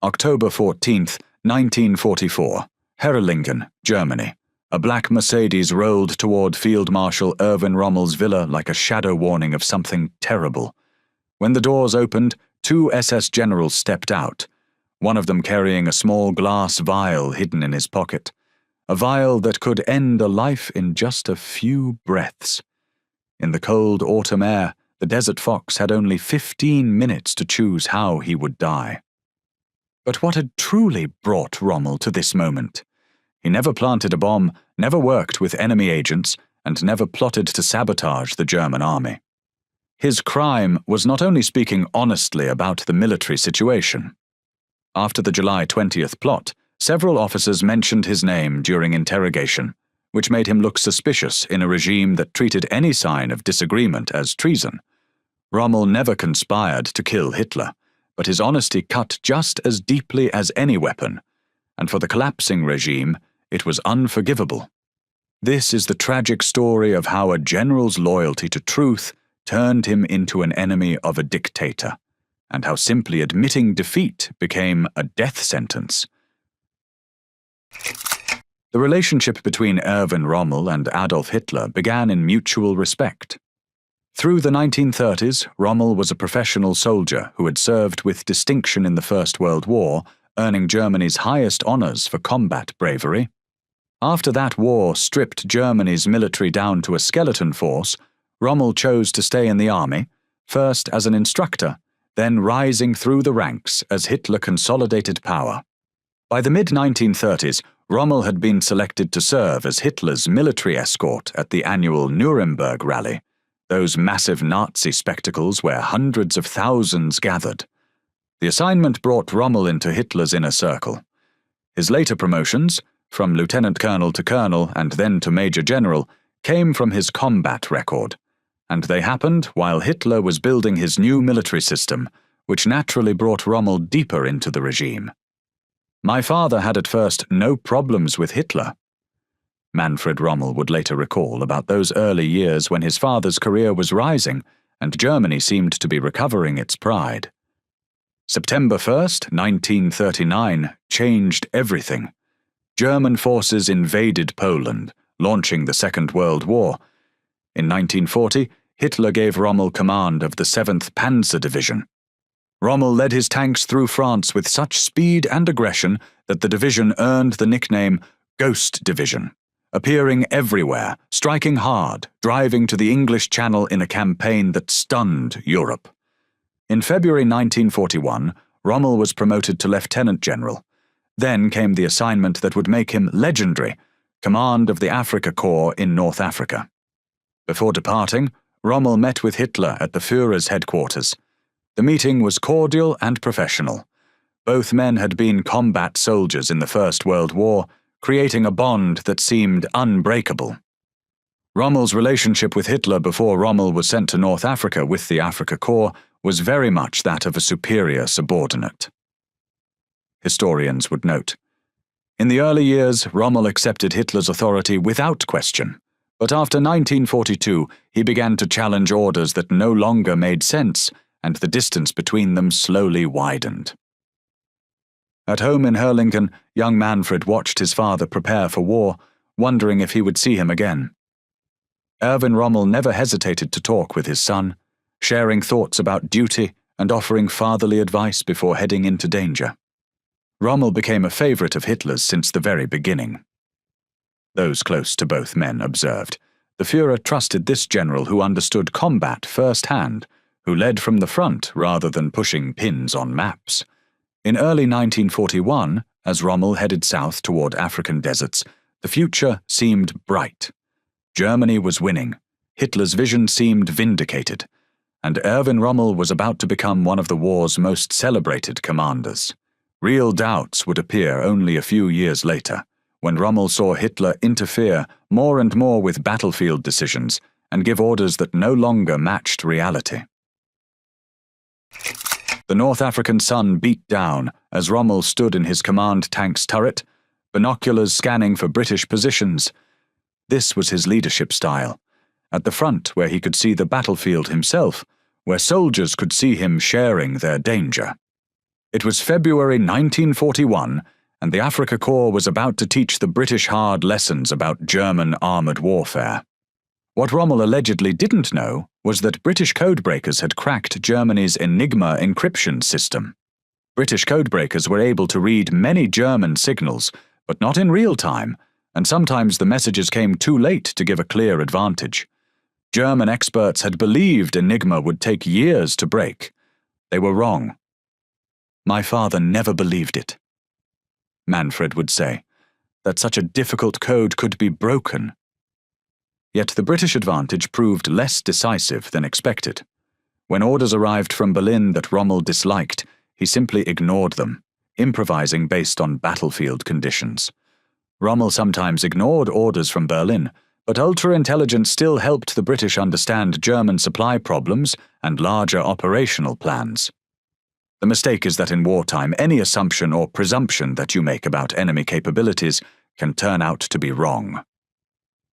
October 14th, 1944, Herrlingen, Germany. A black Mercedes rolled toward Field Marshal Erwin Rommel's villa like a shadow warning of something terrible. When the doors opened, 2 SS generals stepped out, one of them carrying a small glass vial hidden in his pocket, a vial that could end a life in just a few breaths. In the cold autumn air, the Desert Fox had only 15 minutes to choose how he would die. But what had truly brought Rommel to this moment? He never planted a bomb, never worked with enemy agents, and never plotted to sabotage the German army. His crime was not only speaking honestly about the military situation. After the July 20th plot, several officers mentioned his name during interrogation, which made him look suspicious in a regime that treated any sign of disagreement as treason. Rommel never conspired to kill Hitler, but his honesty cut just as deeply as any weapon, and for the collapsing regime, it was unforgivable. This is the tragic story of how a general's loyalty to truth turned him into an enemy of a dictator, and how simply admitting defeat became a death sentence. The relationship between Erwin Rommel and Adolf Hitler began in mutual respect. Through the 1930s, Rommel was a professional soldier who had served with distinction in the First World War, earning Germany's highest honors for combat bravery. After that war stripped Germany's military down to a skeleton force, Rommel chose to stay in the army, first as an instructor, then rising through the ranks as Hitler consolidated power. By the mid-1930s, Rommel had been selected to serve as Hitler's military escort at the annual Nuremberg rally, those massive Nazi spectacles where hundreds of thousands gathered. The assignment brought Rommel into Hitler's inner circle. His later promotions, from lieutenant colonel to colonel and then to major general, came from his combat record, and they happened while Hitler was building his new military system, which naturally brought Rommel deeper into the regime. My father had at first no problems with Hitler. Manfred Rommel would later recall about those early years when his father's career was rising and Germany seemed to be recovering its pride. September 1st, 1939, changed everything. German forces invaded Poland, launching the Second World War. In 1940, Hitler gave Rommel command of the 7th Panzer Division. Rommel led his tanks through France with such speed and aggression that the division earned the nickname Ghost Division, appearing everywhere, striking hard, driving to the English Channel in a campaign that stunned Europe. In February 1941, Rommel was promoted to lieutenant general. Then came the assignment that would make him legendary, command of the Afrika Corps in North Africa. Before departing, Rommel met with Hitler at the Führer's headquarters. The meeting was cordial and professional. Both men had been combat soldiers in the First World War, creating a bond that seemed unbreakable. Rommel's relationship with Hitler before Rommel was sent to North Africa with the Afrika Corps was very much that of a superior subordinate. Historians would note, in the early years, Rommel accepted Hitler's authority without question, but after 1942, he began to challenge orders that no longer made sense, and the distance between them slowly widened. At home in Herrlingen, young Manfred watched his father prepare for war, wondering if he would see him again. Erwin Rommel never hesitated to talk with his son, sharing thoughts about duty and offering fatherly advice before heading into danger. Rommel became a favorite of Hitler's since the very beginning. Those close to both men observed, the Führer trusted this general who understood combat firsthand, who led from the front rather than pushing pins on maps. In early 1941, as Rommel headed south toward African deserts, the future seemed bright. Germany was winning, Hitler's vision seemed vindicated, and Erwin Rommel was about to become one of the war's most celebrated commanders. Real doubts would appear only a few years later, when Rommel saw Hitler interfere more and more with battlefield decisions and give orders that no longer matched reality. The North African sun beat down as Rommel stood in his command tank's turret, binoculars scanning for British positions. This was his leadership style, at the front where he could see the battlefield himself, where soldiers could see him sharing their danger. It was February 1941, and the Afrika Korps was about to teach the British hard lessons about German armoured warfare. What Rommel allegedly didn't know was that British codebreakers had cracked Germany's Enigma encryption system. British codebreakers were able to read many German signals, but not in real time, and sometimes the messages came too late to give a clear advantage. German experts had believed Enigma would take years to break. They were wrong. My father never believed it. Manfred would say, that such a difficult code could be broken. Yet the British advantage proved less decisive than expected. When orders arrived from Berlin that Rommel disliked, he simply ignored them, improvising based on battlefield conditions. Rommel sometimes ignored orders from Berlin, but ultra-intelligence still helped the British understand German supply problems and larger operational plans. The mistake is that in wartime, any assumption or presumption that you make about enemy capabilities can turn out to be wrong.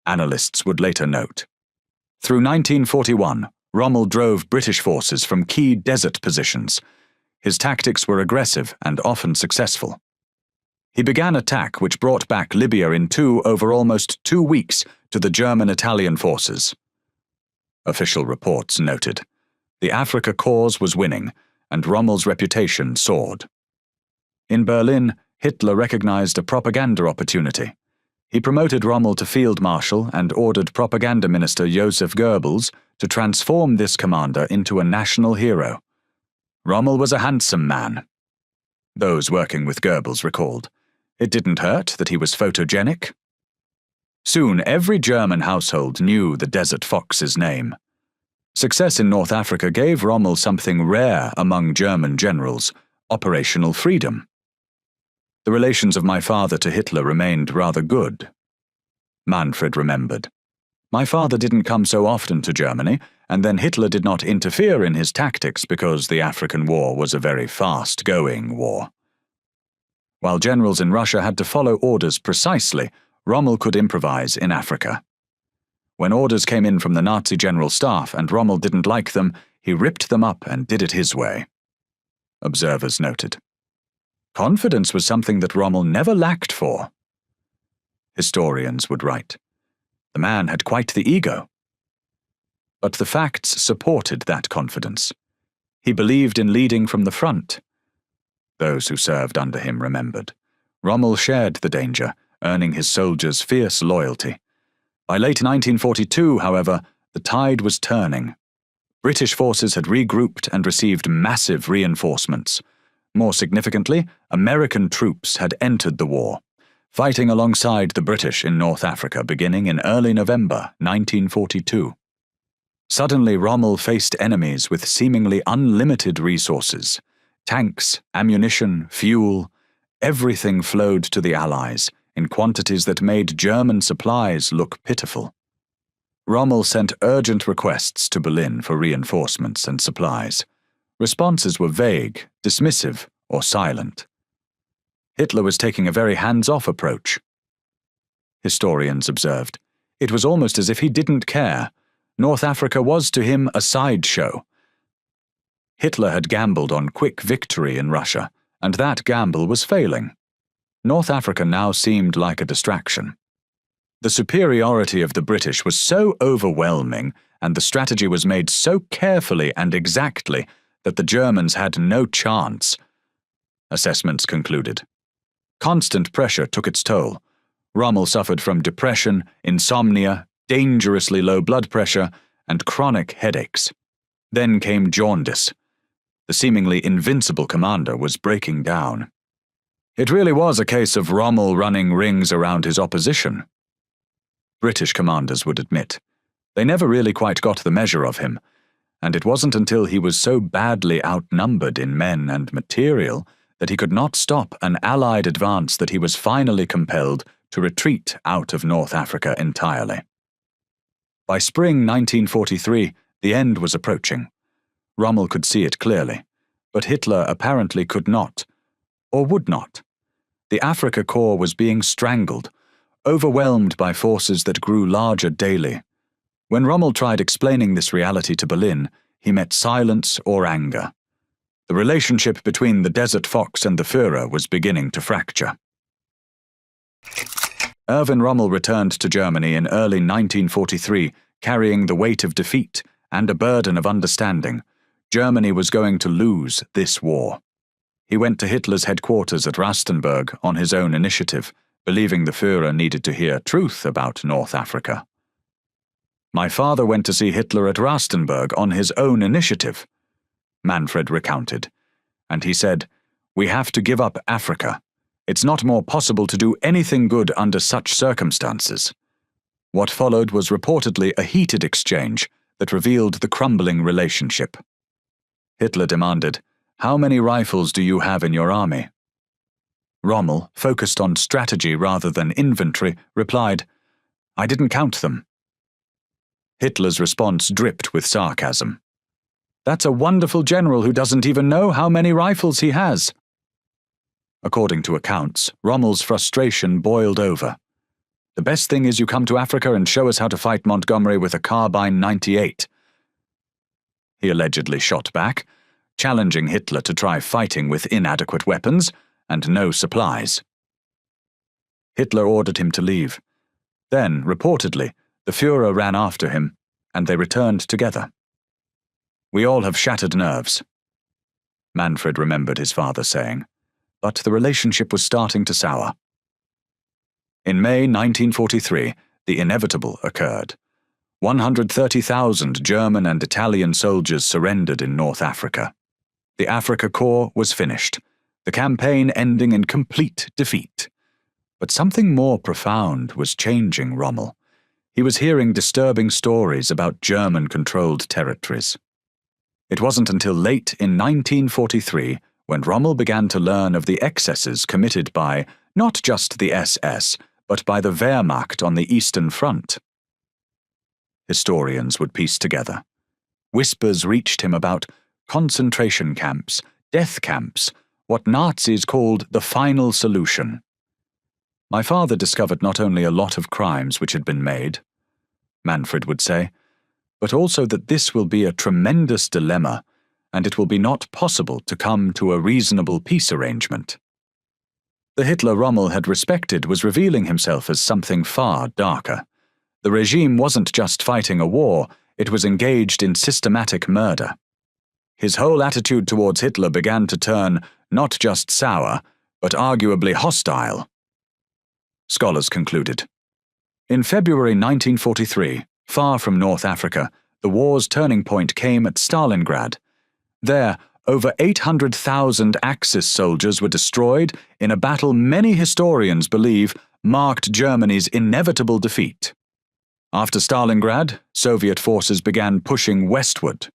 Analysts would later note. Through 1941, Rommel drove British forces from key desert positions. His tactics were aggressive and often successful. He began an attack which brought back Libya in two over almost 2 weeks to the German-Italian forces. Official reports noted, the Afrika Korps was winning, and Rommel's reputation soared. In Berlin, Hitler recognized a propaganda opportunity. He promoted Rommel to field marshal and ordered propaganda minister Joseph Goebbels to transform this commander into a national hero. Rommel was a handsome man. Those working with Goebbels recalled, it didn't hurt that he was photogenic. Soon every German household knew the Desert Fox's name. Success in North Africa gave Rommel something rare among German generals, operational freedom. The relations of my father to Hitler remained rather good. Manfred remembered. My father didn't come so often to Germany, and then Hitler did not interfere in his tactics because the African War was a very fast-going war. While generals in Russia had to follow orders precisely, Rommel could improvise in Africa. When orders came in from the Nazi general staff and Rommel didn't like them, he ripped them up and did it his way. Observers noted. Confidence was something that Rommel never lacked for. Historians would write. The man had quite the ego. But the facts supported that confidence. He believed in leading from the front. Those who served under him remembered. Rommel shared the danger, earning his soldiers fierce loyalty. By late 1942, however, the tide was turning. British forces had regrouped and received massive reinforcements. More significantly, American troops had entered the war, fighting alongside the British in North Africa beginning in early November 1942. Suddenly, Rommel faced enemies with seemingly unlimited resources. Tanks, ammunition, fuel, everything flowed to the Allies in quantities that made German supplies look pitiful. Rommel sent urgent requests to Berlin for reinforcements and supplies. Responses were vague, dismissive, or silent. Hitler was taking a very hands-off approach. Historians observed, it was almost as if he didn't care. North Africa was to him a sideshow. Hitler had gambled on quick victory in Russia, and that gamble was failing. North Africa now seemed like a distraction. The superiority of the British was so overwhelming, and the strategy was made so carefully and exactly that the Germans had no chance. Assessments concluded. Constant pressure took its toll. Rommel suffered from depression, insomnia, dangerously low blood pressure, and chronic headaches. Then came jaundice. The seemingly invincible commander was breaking down. It really was a case of Rommel running rings around his opposition. British commanders would admit. They never really quite got the measure of him, and it wasn't until he was so badly outnumbered in men and material that he could not stop an Allied advance that he was finally compelled to retreat out of North Africa entirely. By spring 1943, the end was approaching. Rommel could see it clearly, but Hitler apparently could not, or would not. The Afrika Korps was being strangled, overwhelmed by forces that grew larger daily. When Rommel tried explaining this reality to Berlin, he met silence or anger. The relationship between the Desert Fox and the Führer was beginning to fracture. Erwin Rommel returned to Germany in early 1943, carrying the weight of defeat and a burden of understanding. Germany was going to lose this war. He went to Hitler's headquarters at Rastenburg on his own initiative, believing the Führer needed to hear truth about North Africa. "My father went to see Hitler at Rastenburg on his own initiative," Manfred recounted, and he said, "We have to give up Africa. It's not more possible to do anything good under such circumstances." What followed was reportedly a heated exchange that revealed the crumbling relationship. Hitler demanded, "How many rifles do you have in your army?" Rommel, focused on strategy rather than inventory, replied, "I didn't count them." Hitler's response dripped with sarcasm. "That's a wonderful general who doesn't even know how many rifles he has." According to accounts, Rommel's frustration boiled over. "The best thing is you come to Africa and show us how to fight Montgomery with a carbine 98. He allegedly shot back, challenging Hitler to try fighting with inadequate weapons and no supplies. Hitler ordered him to leave. Then, reportedly, the Führer ran after him, and they returned together. "We all have shattered nerves," Manfred remembered his father saying, but the relationship was starting to sour. In May 1943, the inevitable occurred. 130,000 German and Italian soldiers surrendered in North Africa. The Afrika Korps was finished, the campaign ending in complete defeat. But something more profound was changing Rommel. He was hearing disturbing stories about German-controlled territories. It wasn't until late in 1943 when Rommel began to learn of the excesses committed by not just the SS, but by the Wehrmacht on the Eastern Front. Historians would piece together. Whispers reached him about concentration camps, death camps, what Nazis called the final solution. "My father discovered not only a lot of crimes which had been made," Manfred would say, "but also that this will be a tremendous dilemma, and it will be not possible to come to a reasonable peace arrangement." The Hitler Rommel had respected was revealing himself as something far darker. The regime wasn't just fighting a war, it was engaged in systematic murder. His whole attitude towards Hitler began to turn not just sour, but arguably hostile. Scholars concluded. In February 1943, far from North Africa, the war's turning point came at Stalingrad. There, over 800,000 Axis soldiers were destroyed in a battle many historians believe marked Germany's inevitable defeat. After Stalingrad, Soviet forces began pushing westward.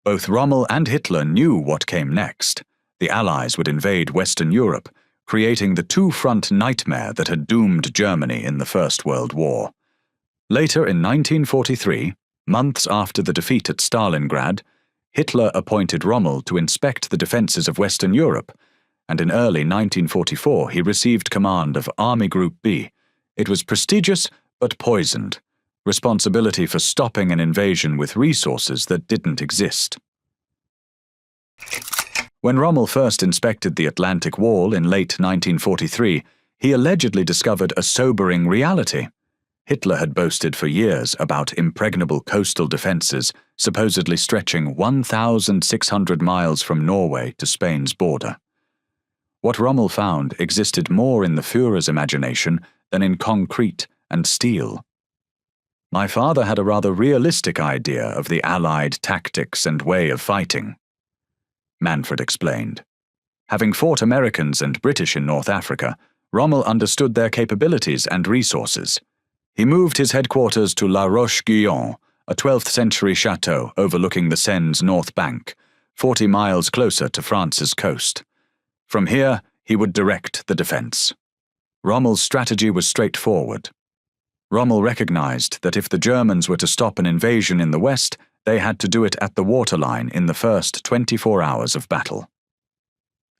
Both Rommel and Hitler knew what came next. The Allies would invade Western Europe, creating the two-front nightmare that had doomed Germany in the First World War. Later in 1943, months after the defeat at Stalingrad, Hitler appointed Rommel to inspect the defenses of Western Europe, and in early 1944 he received command of Army Group B. It was prestigious but poisoned, responsibility for stopping an invasion with resources that didn't exist. When Rommel first inspected the Atlantic Wall in late 1943, he allegedly discovered a sobering reality. Hitler had boasted for years about impregnable coastal defenses, supposedly stretching 1,600 miles from Norway to Spain's border. What Rommel found existed more in the Führer's imagination than in concrete and steel. "My father had a rather realistic idea of the Allied tactics and way of fighting," Manfred explained. Having fought Americans and British in North Africa, Rommel understood their capabilities and resources. He moved his headquarters to La Roche-Guyon, a 12th-century chateau overlooking the Seine's north bank, 40 miles closer to France's coast. From here, he would direct the defense. Rommel's strategy was straightforward. Rommel recognized that if the Germans were to stop an invasion in the west, they had to do it at the waterline in the first 24 hours of battle.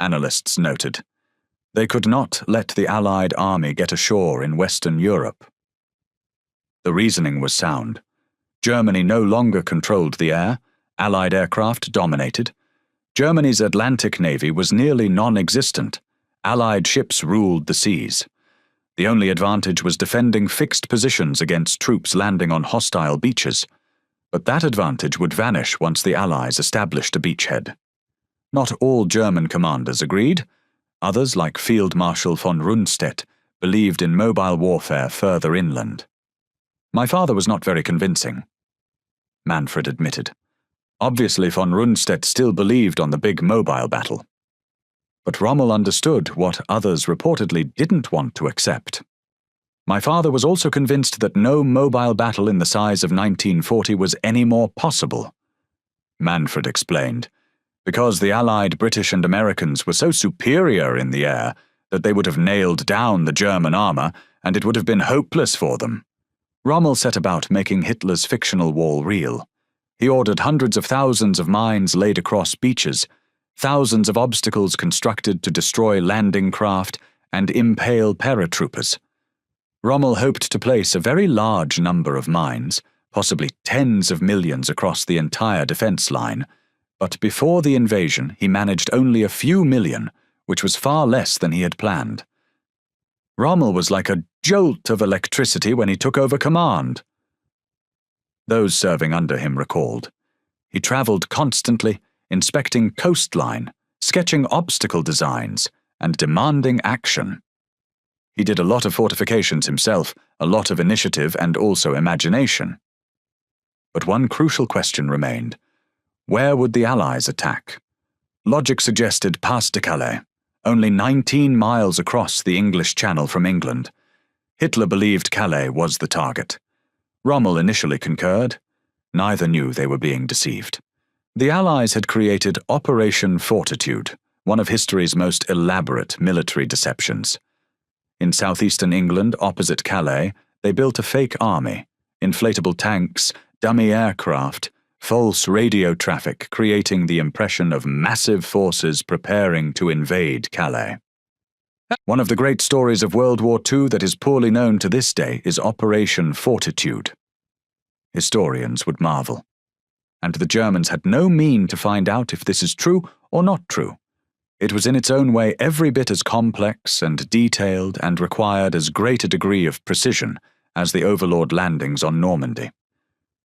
Analysts noted, they could not let the Allied army get ashore in Western Europe. The reasoning was sound. Germany no longer controlled the air, Allied aircraft dominated. Germany's Atlantic Navy was nearly non-existent. Allied ships ruled the seas. The only advantage was defending fixed positions against troops landing on hostile beaches. But that advantage would vanish once the Allies established a beachhead. Not all German commanders agreed. Others, like Field Marshal von Rundstedt, believed in mobile warfare further inland. My father was not very convincing, Manfred admitted. Obviously, von Rundstedt still believed on the big mobile battle. But Rommel understood what others reportedly didn't want to accept. My father was also convinced that no mobile battle in the size of 1940 was any more possible. Manfred explained, because the Allied British and Americans were so superior in the air that they would have nailed down the German armor, and it would have been hopeless for them. Rommel set about making Hitler's fictional wall real. He ordered hundreds of thousands of mines laid across beaches, thousands of obstacles constructed to destroy landing craft and impale paratroopers. Rommel hoped to place a very large number of mines, possibly tens of millions across the entire defense line, but before the invasion he managed only a few million, which was far less than he had planned. Rommel was like a jolt of electricity when he took over command. Those serving under him recalled. He traveled constantly, inspecting coastline, sketching obstacle designs, and demanding action. He did a lot of fortifications himself, a lot of initiative and also imagination. But one crucial question remained. Where would the Allies attack? Logic suggested Pas de Calais, only 19 miles across the English Channel from England. Hitler believed Calais was the target. Rommel initially concurred. Neither knew they were being deceived. The Allies had created Operation Fortitude, one of history's most elaborate military deceptions. In southeastern England, opposite Calais, they built a fake army, inflatable tanks, dummy aircraft, false radio traffic, creating the impression of massive forces preparing to invade Calais. One of the great stories of World War II that is poorly known to this day is Operation Fortitude. Historians would marvel. And the Germans had no mean to find out if this is true or not true. It was in its own way every bit as complex and detailed and required as great a degree of precision as the Overlord landings on Normandy.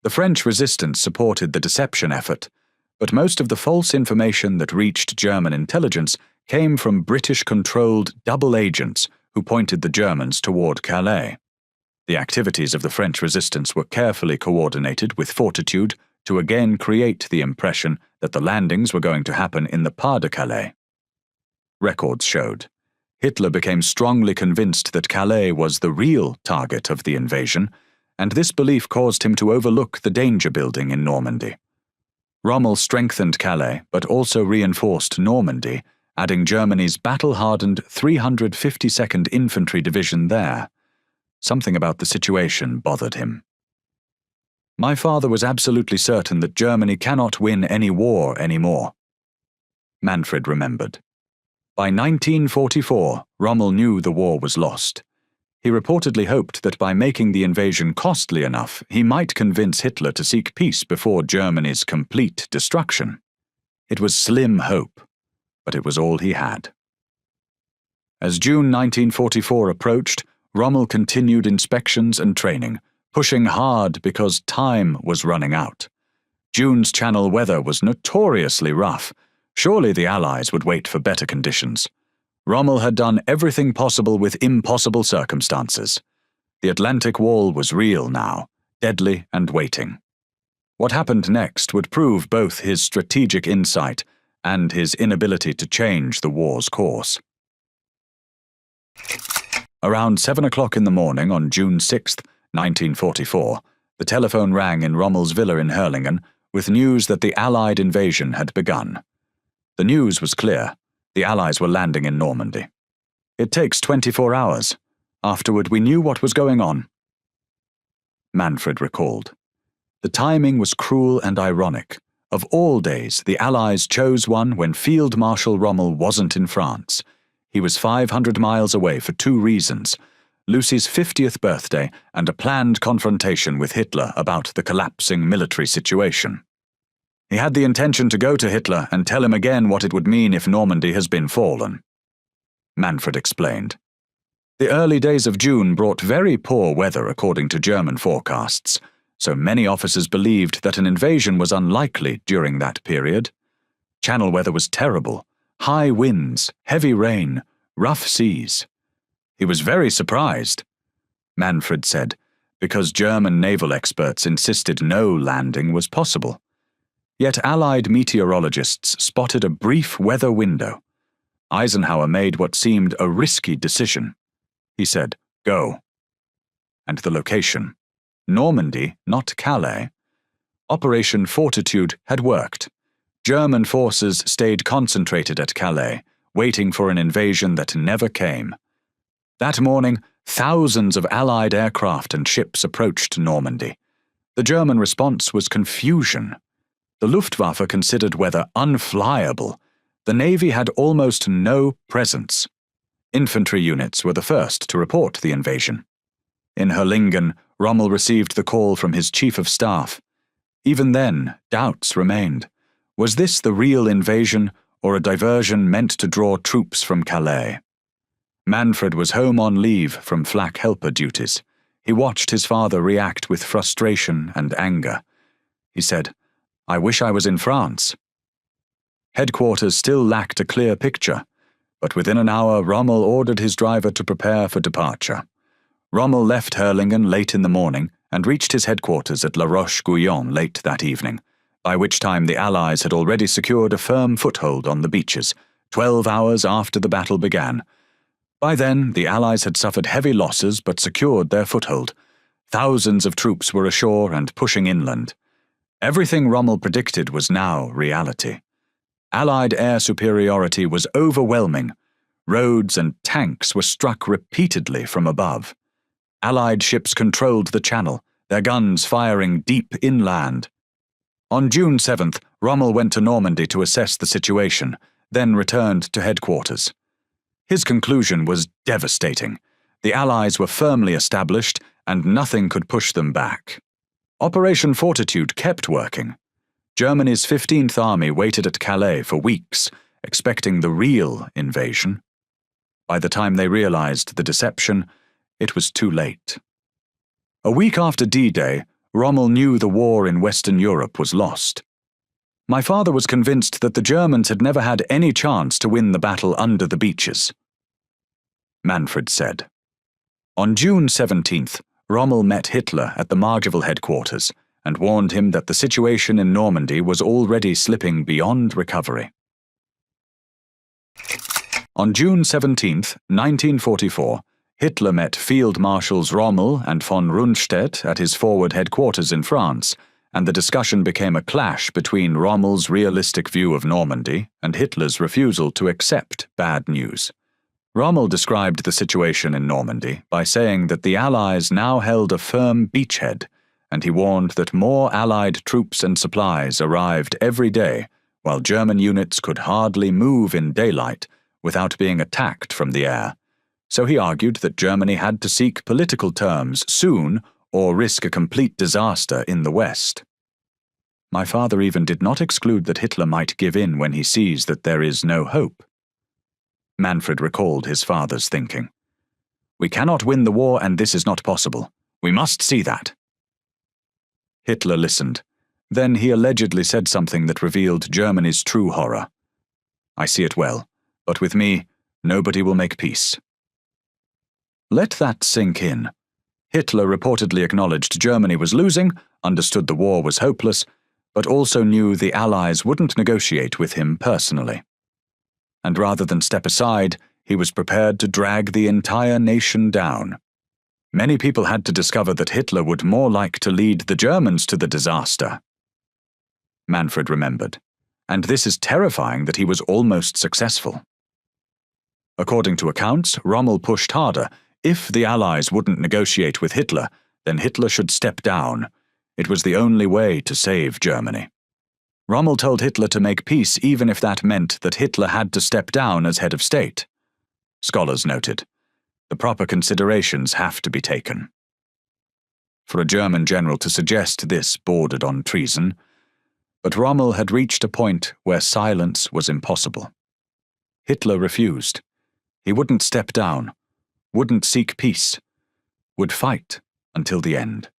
The French resistance supported the deception effort, but most of the false information that reached German intelligence came from British-controlled double agents who pointed the Germans toward Calais. The activities of the French resistance were carefully coordinated with Fortitude to again create the impression that the landings were going to happen in the Pas de Calais. Records showed. Hitler became strongly convinced that Calais was the real target of the invasion, and this belief caused him to overlook the danger building in Normandy. Rommel strengthened Calais, but also reinforced Normandy, adding Germany's battle-hardened 352nd Infantry Division there. Something about the situation bothered him. My father was absolutely certain that Germany cannot win any war anymore. Manfred remembered. By 1944, Rommel knew the war was lost. He reportedly hoped that by making the invasion costly enough, he might convince Hitler to seek peace before Germany's complete destruction. It was slim hope, but it was all he had. As June 1944 approached, Rommel continued inspections and training, pushing hard because time was running out. June's Channel weather was notoriously rough. Surely the Allies would wait for better conditions. Rommel had done everything possible with impossible circumstances. The Atlantic Wall was real now, deadly and waiting. What happened next would prove both his strategic insight and his inability to change the war's course. Around 7 o'clock in the morning on June 6, 1944, the telephone rang in Rommel's villa in Hurlingen with news that the Allied invasion had begun. The news was clear. The Allies were landing in Normandy. It takes 24 hours. Afterward, we knew what was going on. Manfred recalled. The timing was cruel and ironic. Of all days, the Allies chose one when Field Marshal Rommel wasn't in France. He was 500 miles away for 2 reasons: Lucy's 50th birthday and a planned confrontation with Hitler about the collapsing military situation. He had the intention to go to Hitler and tell him again what it would mean if Normandy has been fallen. Manfred explained. The early days of June brought very poor weather according to German forecasts, so many officers believed that an invasion was unlikely during that period. Channel weather was terrible, high winds, heavy rain, rough seas. He was very surprised, Manfred said, because German naval experts insisted no landing was possible. Yet Allied meteorologists spotted a brief weather window. Eisenhower made what seemed a risky decision. He said, "Go." And the location. Normandy, not Calais. Operation Fortitude had worked. German forces stayed concentrated at Calais, waiting for an invasion that never came. That morning, thousands of Allied aircraft and ships approached Normandy. The German response was confusion. The Luftwaffe considered weather unflyable. The Navy had almost no presence. Infantry units were the first to report the invasion. In Herlingen, Rommel received the call from his chief of staff. Even then, doubts remained. Was this the real invasion, or a diversion meant to draw troops from Calais? Manfred was home on leave from flak helper duties. He watched his father react with frustration and anger. He said, "I wish I was in France." Headquarters still lacked a clear picture, but within an hour Rommel ordered his driver to prepare for departure. Rommel left Herlingen late in the morning and reached his headquarters at La Roche-Guyon late that evening, by which time the Allies had already secured a firm foothold on the beaches, 12 hours after the battle began. By then, the Allies had suffered heavy losses but secured their foothold. Thousands of troops were ashore and pushing inland. Everything Rommel predicted was now reality. Allied air superiority was overwhelming. Roads and tanks were struck repeatedly from above. Allied ships controlled the channel, their guns firing deep inland. On June 7th, Rommel went to Normandy to assess the situation, then returned to headquarters. His conclusion was devastating. The Allies were firmly established, and nothing could push them back. Operation Fortitude kept working. Germany's 15th Army waited at Calais for weeks, expecting the real invasion. By the time they realized the deception, it was too late. A week after D-Day, Rommel knew the war in Western Europe was lost. My father was convinced that the Germans had never had any chance to win the battle under the beaches. Manfred said. On June 17th, Rommel met Hitler at the Margeville headquarters and warned him that the situation in Normandy was already slipping beyond recovery. On June 17, 1944, Hitler met Field Marshals Rommel and von Rundstedt at his forward headquarters in France, and the discussion became a clash between Rommel's realistic view of Normandy and Hitler's refusal to accept bad news. Rommel described the situation in Normandy by saying that the Allies now held a firm beachhead, and he warned that more Allied troops and supplies arrived every day, while German units could hardly move in daylight without being attacked from the air. So he argued that Germany had to seek political terms soon or risk a complete disaster in the West. My father even did not exclude that Hitler might give in when he sees that there is no hope. Manfred recalled his father's thinking. "We cannot win the war, and this is not possible. We must see that." Hitler listened. Then he allegedly said something that revealed Germany's true horror. "I see it well, but with me, nobody will make peace." Let that sink in. Hitler reportedly acknowledged Germany was losing, understood the war was hopeless, but also knew the Allies wouldn't negotiate with him personally. And rather than step aside, he was prepared to drag the entire nation down. Many people had to discover that Hitler would more like to lead the Germans to the disaster. Manfred remembered, and this is terrifying that he was almost successful. According to accounts, Rommel pushed harder. If the Allies wouldn't negotiate with Hitler, then Hitler should step down. It was the only way to save Germany. Rommel told Hitler to make peace even if that meant that Hitler had to step down as head of state. Scholars noted, the proper considerations have to be taken. For a German general to suggest this bordered on treason, but Rommel had reached a point where silence was impossible. Hitler refused. He wouldn't step down, wouldn't seek peace, would fight until the end.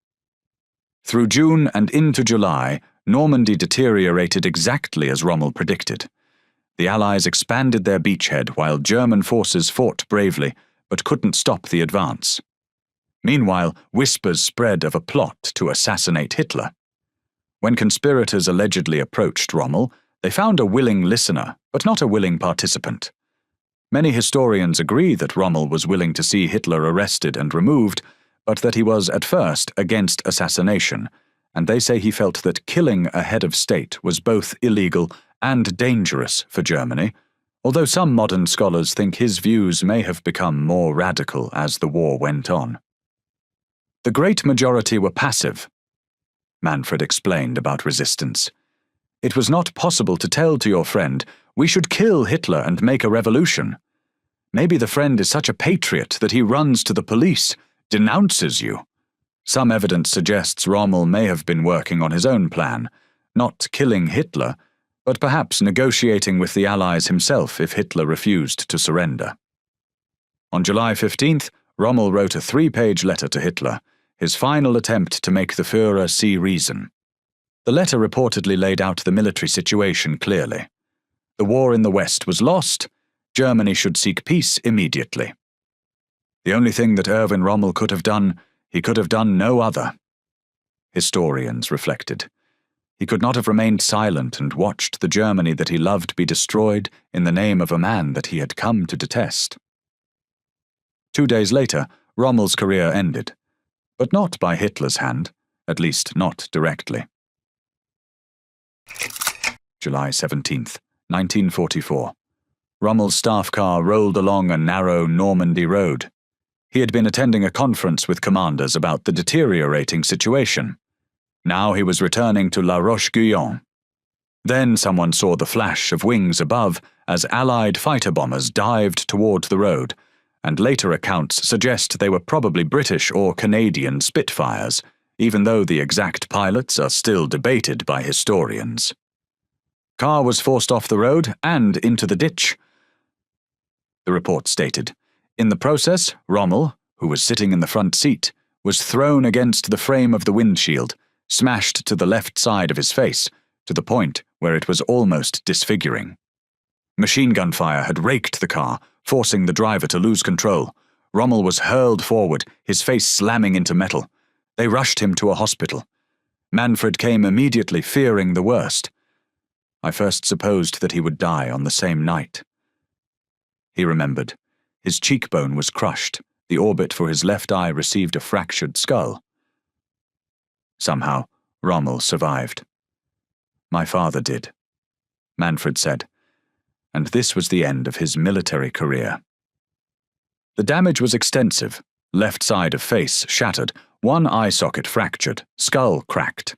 Through June and into July, Normandy deteriorated exactly as Rommel predicted. The Allies expanded their beachhead while German forces fought bravely, but couldn't stop the advance. Meanwhile, whispers spread of a plot to assassinate Hitler. When conspirators allegedly approached Rommel, they found a willing listener, but not a willing participant. Many historians agree that Rommel was willing to see Hitler arrested and removed, but that he was at first against assassination, and they say he felt that killing a head of state was both illegal and dangerous for Germany, although some modern scholars think his views may have become more radical as the war went on. The great majority were passive, Manfred explained about resistance. It was not possible to tell to your friend, "We should kill Hitler and make a revolution." Maybe the friend is such a patriot that he runs to the police, denounces you. Some evidence suggests Rommel may have been working on his own plan, not killing Hitler, but perhaps negotiating with the Allies himself if Hitler refused to surrender. On July 15th, Rommel wrote a 3-page letter to Hitler, his final attempt to make the Führer see reason. The letter reportedly laid out the military situation clearly. The war in the West was lost. Germany should seek peace immediately. The only thing that Erwin Rommel could have done, he could have done no other. Historians reflected. He could not have remained silent and watched the Germany that he loved be destroyed in the name of a man that he had come to detest. 2 days later, Rommel's career ended, but not by Hitler's hand, at least not directly. July 17th, 1944. Rommel's staff car rolled along a narrow Normandy road. He had been attending a conference with commanders about the deteriorating situation. Now he was returning to La Roche-Guyon. Then someone saw the flash of wings above as Allied fighter bombers dived toward the road, and later accounts suggest they were probably British or Canadian Spitfires, even though the exact pilots are still debated by historians. Car was forced off the road and into the ditch. The report stated, in the process, Rommel, who was sitting in the front seat, was thrown against the frame of the windshield, smashed to the left side of his face, to the point where it was almost disfiguring. Machine gun fire had raked the car, forcing the driver to lose control. Rommel was hurled forward, his face slamming into metal. They rushed him to a hospital. Manfred came immediately, fearing the worst. I first supposed that he would die on the same night. He remembered. His cheekbone was crushed. The orbit for his left eye received a fractured skull. Somehow, Rommel survived. My father did, Manfred said, and this was the end of his military career. The damage was extensive. Left side of face shattered, one eye socket fractured, skull cracked.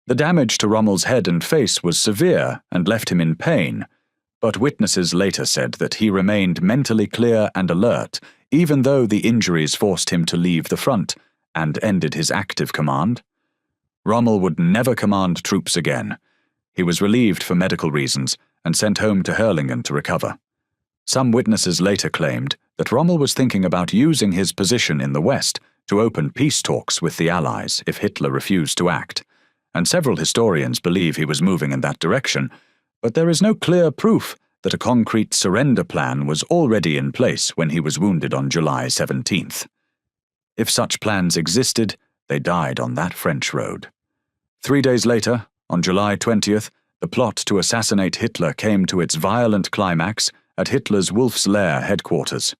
The damage to Rommel's head and face was severe and left him in pain, but witnesses later said that he remained mentally clear and alert, even though the injuries forced him to leave the front and ended his active command. Rommel would never command troops again. He was relieved for medical reasons and sent home to Herlingen to recover. Some witnesses later claimed that Rommel was thinking about using his position in the West to open peace talks with the Allies if Hitler refused to act, and several historians believe he was moving in that direction, but there is no clear proof that a concrete surrender plan was already in place when he was wounded on July 17th. If such plans existed, they died on that French road. 3 days later, on July 20th, the plot to assassinate Hitler came to its violent climax at Hitler's Wolf's Lair headquarters.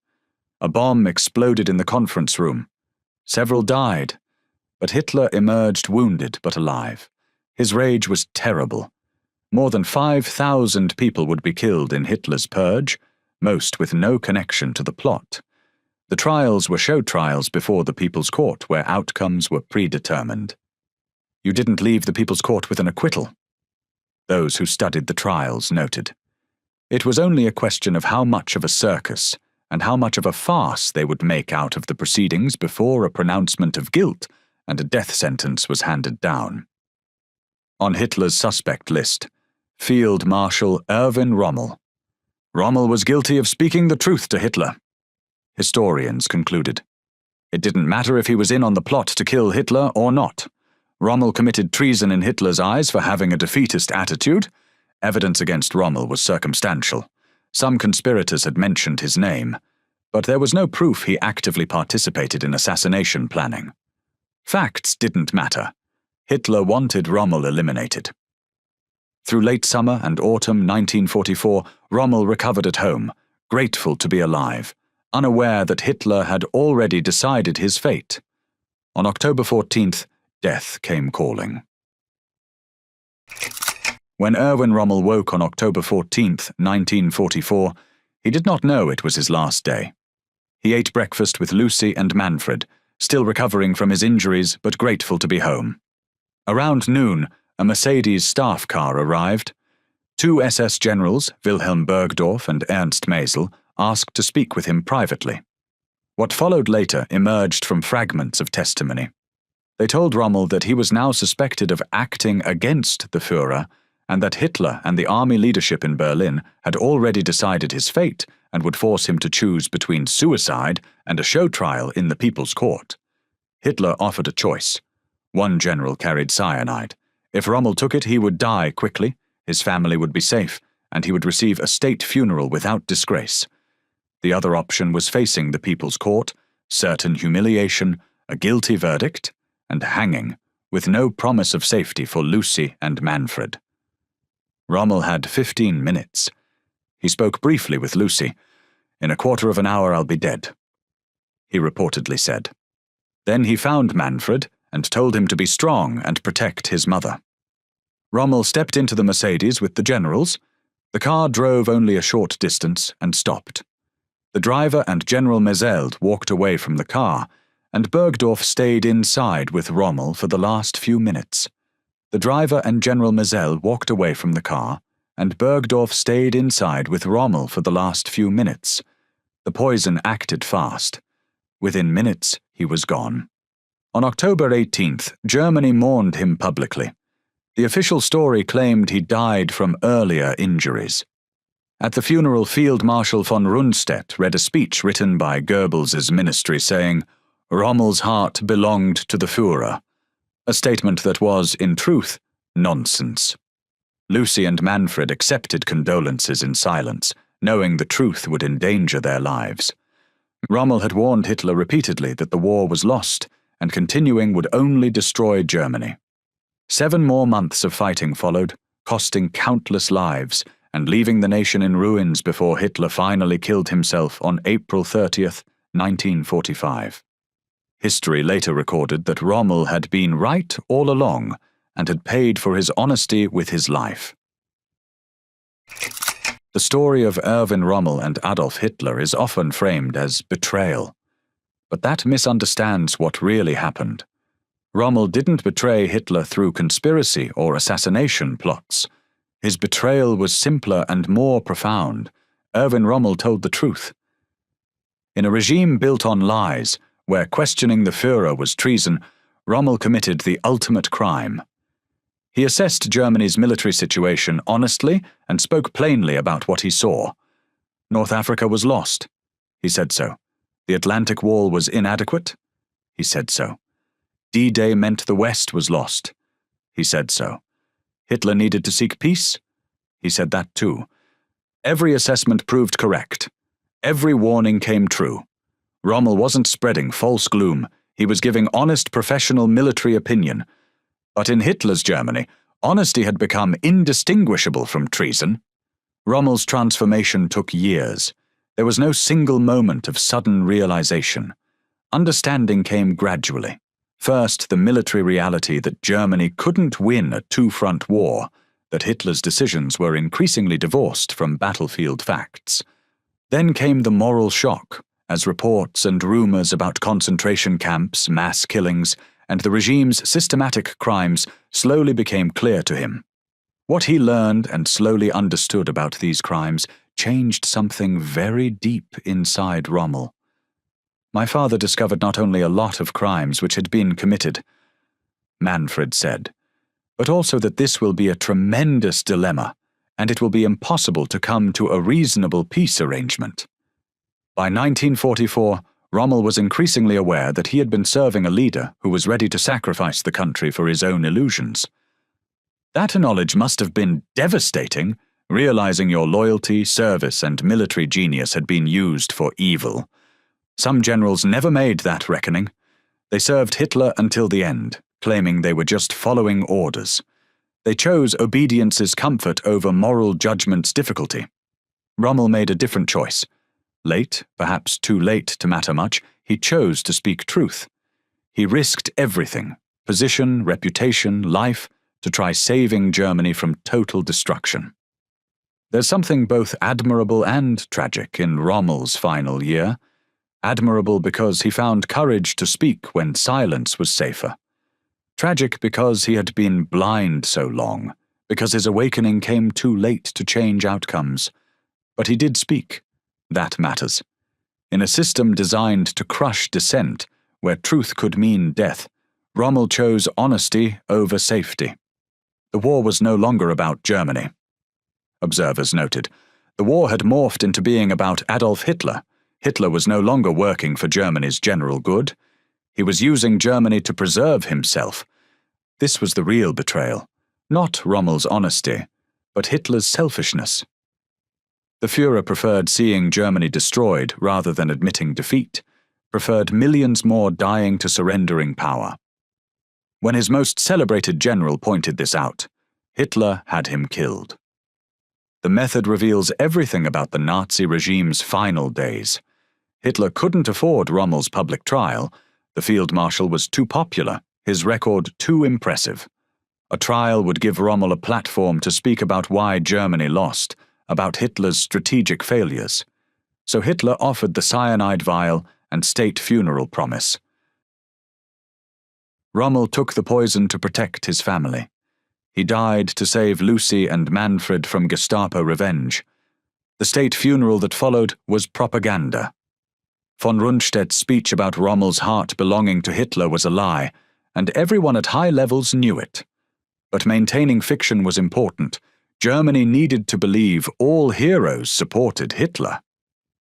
A bomb exploded in the conference room. Several died, but Hitler emerged wounded but alive. His rage was terrible. More than 5,000 people would be killed in Hitler's purge, most with no connection to the plot. The trials were show trials before the People's Court, where outcomes were predetermined. You didn't leave the People's Court with an acquittal, those who studied the trials noted. It was only a question of how much of a circus and how much of a farce they would make out of the proceedings before a pronouncement of guilt and a death sentence was handed down. On Hitler's suspect list, Field Marshal Erwin Rommel. Rommel was guilty of speaking the truth to Hitler, historians concluded. It didn't matter if he was in on the plot to kill Hitler or not. Rommel committed treason in Hitler's eyes for having a defeatist attitude. Evidence against Rommel was circumstantial. Some conspirators had mentioned his name, but there was no proof he actively participated in assassination planning. Facts didn't matter. Hitler wanted Rommel eliminated. Through late summer and autumn 1944, Rommel recovered at home, grateful to be alive, unaware that Hitler had already decided his fate. On October 14th, death came calling. When Erwin Rommel woke on October 14th, 1944, he did not know it was his last day. He ate breakfast with Lucy and Manfred, still recovering from his injuries but grateful to be home. Around noon, a Mercedes staff car arrived. 2 SS generals, Wilhelm Burgdorf and Ernst Maesel, asked to speak with him privately. What followed later emerged from fragments of testimony. They told Rommel that he was now suspected of acting against the Führer and that Hitler and the army leadership in Berlin had already decided his fate and would force him to choose between suicide and a show trial in the People's Court. Hitler offered a choice. One general carried cyanide. If Rommel took it, he would die quickly, his family would be safe, and he would receive a state funeral without disgrace. The other option was facing the People's Court, certain humiliation, a guilty verdict, and hanging, with no promise of safety for Lucy and Manfred. Rommel had 15 minutes. He spoke briefly with Lucy. "In a quarter of an hour I'll be dead," he reportedly said. Then he found Manfred and told him to be strong and protect his mother. Rommel stepped into the Mercedes with the generals. The car drove only a short distance and stopped. The driver and General Maesel walked away from the car, and Burgdorf stayed inside with Rommel for the last few minutes. The driver and General Maesel walked away from the car, and Burgdorf stayed inside with Rommel for the last few minutes. The poison acted fast. Within minutes, he was gone. On October 18th, Germany mourned him publicly. The official story claimed he died from earlier injuries. At the funeral, Field Marshal von Rundstedt read a speech written by Goebbels's ministry saying, "Rommel's heart belonged to the Führer," a statement that was, in truth, nonsense. Lucy and Manfred accepted condolences in silence, knowing the truth would endanger their lives. Rommel had warned Hitler repeatedly that the war was lost, and continuing would only destroy Germany. 7 more months of fighting followed, costing countless lives, and leaving the nation in ruins before Hitler finally killed himself on April 30th, 1945. History later recorded that Rommel had been right all along and had paid for his honesty with his life. The story of Erwin Rommel and Adolf Hitler is often framed as betrayal. But that misunderstands what really happened. Rommel didn't betray Hitler through conspiracy or assassination plots. His betrayal was simpler and more profound. Erwin Rommel told the truth. In a regime built on lies, where questioning the Führer was treason, Rommel committed the ultimate crime. He assessed Germany's military situation honestly and spoke plainly about what he saw. North Africa was lost. He said so. The Atlantic Wall was inadequate. He said so. D-Day meant the West was lost. He said so. Hitler needed to seek peace. He said that too. Every assessment proved correct. Every warning came true. Rommel wasn't spreading false gloom. He was giving honest professional military opinion. But in Hitler's Germany, honesty had become indistinguishable from treason. Rommel's transformation took years. There was no single moment of sudden realization. Understanding came gradually. First, the military reality that Germany couldn't win a two-front war, that Hitler's decisions were increasingly divorced from battlefield facts. Then came the moral shock, as reports and rumors about concentration camps, mass killings, and the regime's systematic crimes slowly became clear to him. What he learned and slowly understood about these crimes changed something very deep inside Rommel. My father discovered not only a lot of crimes which had been committed, Manfred said, but also that this will be a tremendous dilemma, and it will be impossible to come to a reasonable peace arrangement. By 1944, Rommel was increasingly aware that he had been serving a leader who was ready to sacrifice the country for his own illusions. That knowledge must have been devastating, realizing your loyalty, service, and military genius had been used for evil. Some generals never made that reckoning. They served Hitler until the end, claiming they were just following orders. They chose obedience's comfort over moral judgment's difficulty. Rommel made a different choice. Late, perhaps too late to matter much, he chose to speak truth. He risked everything, position, reputation, life, to try saving Germany from total destruction. There's something both admirable and tragic in Rommel's final year. Admirable because he found courage to speak when silence was safer. Tragic because he had been blind so long, because his awakening came too late to change outcomes. But he did speak. That matters. In a system designed to crush dissent, where truth could mean death, Rommel chose honesty over safety. The war was no longer about Germany. Observers noted, the war had morphed into being about Adolf Hitler. Hitler was no longer working for Germany's general good. He was using Germany to preserve himself. This was the real betrayal, not Rommel's honesty, but Hitler's selfishness. The Führer preferred seeing Germany destroyed rather than admitting defeat, preferred millions more dying to surrendering power. When his most celebrated general pointed this out, Hitler had him killed. The method reveals everything about the Nazi regime's final days. Hitler couldn't afford Rommel's public trial. The field marshal was too popular, his record too impressive. A trial would give Rommel a platform to speak about why Germany lost, about Hitler's strategic failures. So Hitler offered the cyanide vial and state funeral promise. Rommel took the poison to protect his family. He died to save Lucy and Manfred from Gestapo revenge. The state funeral that followed was propaganda. Von Rundstedt's speech about Rommel's heart belonging to Hitler was a lie, and everyone at high levels knew it. But maintaining fiction was important. Germany needed to believe all heroes supported Hitler.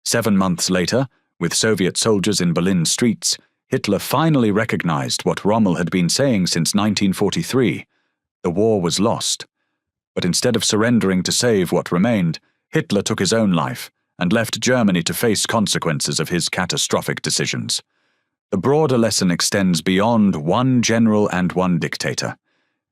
7 months later, with Soviet soldiers in Berlin streets, Hitler finally recognized what Rommel had been saying since 1943. The war was lost. But instead of surrendering to save what remained, Hitler took his own life and left Germany to face consequences of his catastrophic decisions. The broader lesson extends beyond one general and one dictator.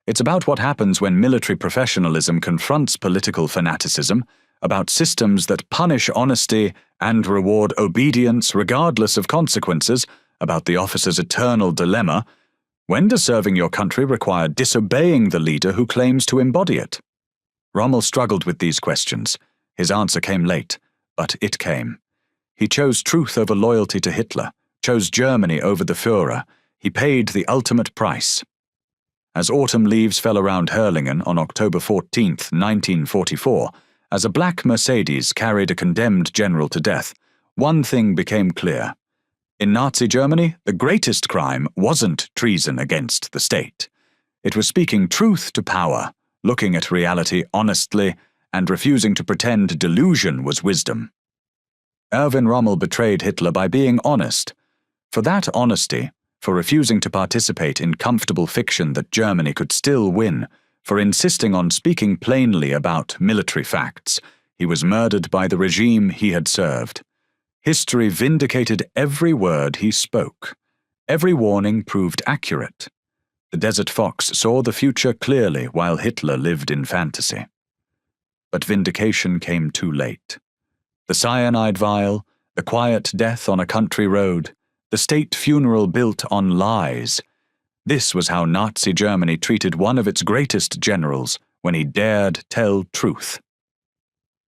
It's about what happens when military professionalism confronts political fanaticism, about systems that punish honesty and reward obedience regardless of consequences, about the officer's eternal dilemma. When does serving your country require disobeying the leader who claims to embody it? Rommel struggled with these questions. His answer came late, but it came. He chose truth over loyalty to Hitler, chose Germany over the Führer. He paid the ultimate price. As autumn leaves fell around Hurlingen on October 14, 1944, as a black Mercedes carried a condemned general to death, one thing became clear. In Nazi Germany, the greatest crime wasn't treason against the state. It was speaking truth to power, looking at reality honestly, and refusing to pretend delusion was wisdom. Erwin Rommel betrayed Hitler by being honest. For that honesty, for refusing to participate in comfortable fiction that Germany could still win, for insisting on speaking plainly about military facts, he was murdered by the regime he had served. History vindicated every word he spoke. Every warning proved accurate. The Desert Fox saw the future clearly while Hitler lived in fantasy. But vindication came too late. The cyanide vial, the quiet death on a country road, the state funeral built on lies. This was how Nazi Germany treated one of its greatest generals when he dared tell truth.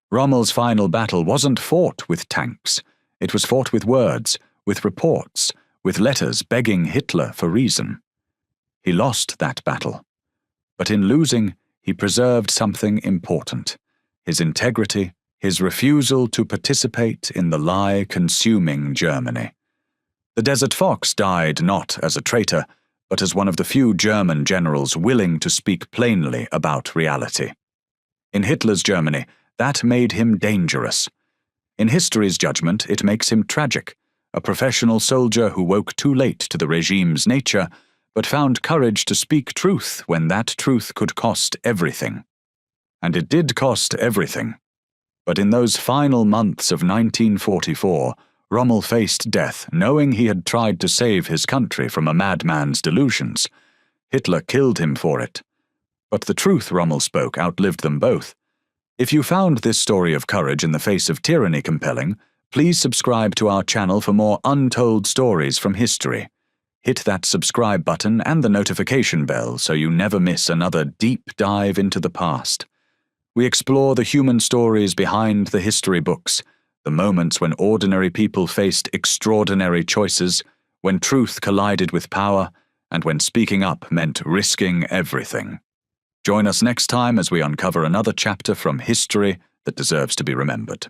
Rommel's final battle wasn't fought with tanks. It was fought with words, with reports, with letters begging Hitler for reason. He lost that battle. But in losing, he preserved something important: his integrity, his refusal to participate in the lie consuming Germany. The Desert Fox died not as a traitor, but as one of the few German generals willing to speak plainly about reality. In Hitler's Germany, that made him dangerous. In history's judgment, it makes him tragic, a professional soldier who woke too late to the regime's nature, but found courage to speak truth when that truth could cost everything. And it did cost everything. But in those final months of 1944, Rommel faced death knowing he had tried to save his country from a madman's delusions. Hitler killed him for it. But the truth Rommel spoke outlived them both. If you found this story of courage in the face of tyranny compelling, please subscribe to our channel for more untold stories from history. Hit that subscribe button and the notification bell so you never miss another deep dive into the past. We explore the human stories behind the history books, the moments when ordinary people faced extraordinary choices, when truth collided with power, and when speaking up meant risking everything. Join us next time as we uncover another chapter from history that deserves to be remembered.